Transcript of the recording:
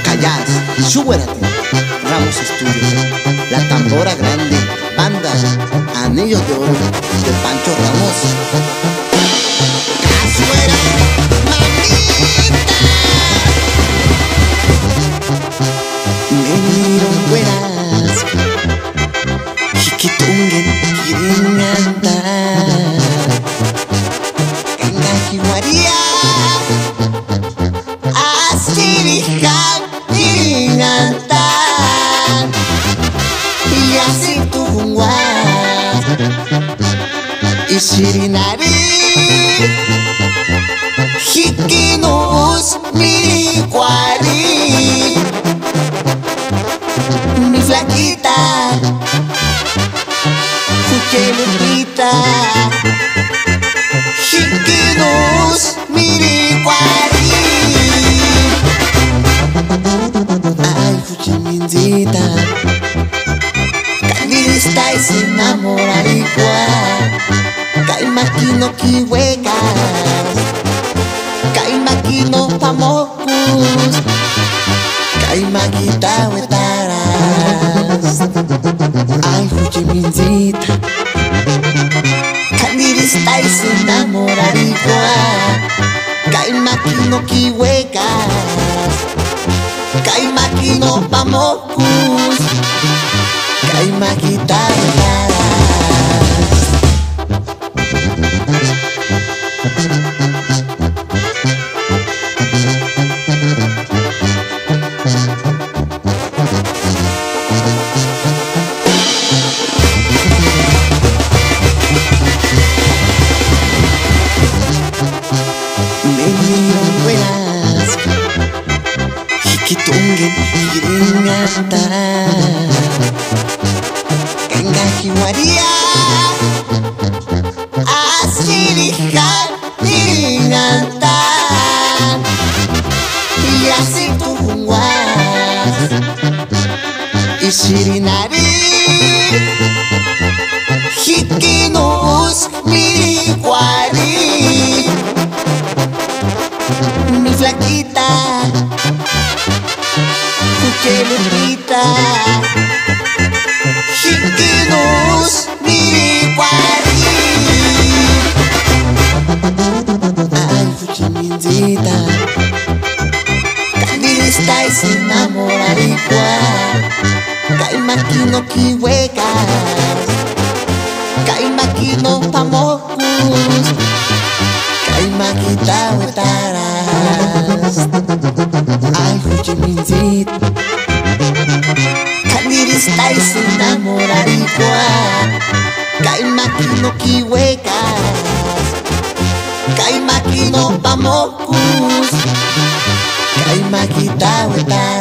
Callas, Súbérate, Ramos Estudios, La Tambora Grande, Banda, Anillos de Oro, de Pancho Ramos. Cazuela, mamita. Me dieron buenas, Jiquitungen, quieren andar. Engajiwaria, Asirijan, quieren andar. Y así tu guas, y Shirinari, Jiquinus, Miricuari. Mi flaquita, Juchelupita, Jiquinus, Miricuari. Ay, Juchimincita, Candilistais enamoraricua, Caimaquino quihuecas, Caimaquino pamocus, Caimaquita huetaras. Ay, Juchimincita, Candilistais enamoraricua, Caimaquino quihuecas, Caimaquino pamocus, Caimaquita huetaras. Me dieron buenas, Jiquitungen, quieren andar. Engajiwaria, Asirijan, quieren andar. Y así tu guas, y Shirinari, Jiquinus, Miricuari. Mi flaquita, Juchelupita, Jiquinus, Miricuari. Ay, Juchimincita, Candilistais enamoraricua, Caimaquino quihuecas, Caimaquino pamocus, Caimaquita huetaras. Ay, Juchimincita, Candilistais enamoraricua, Caimaquino quihuecas, Caimaquino pamocus, Caimaquita huetaras.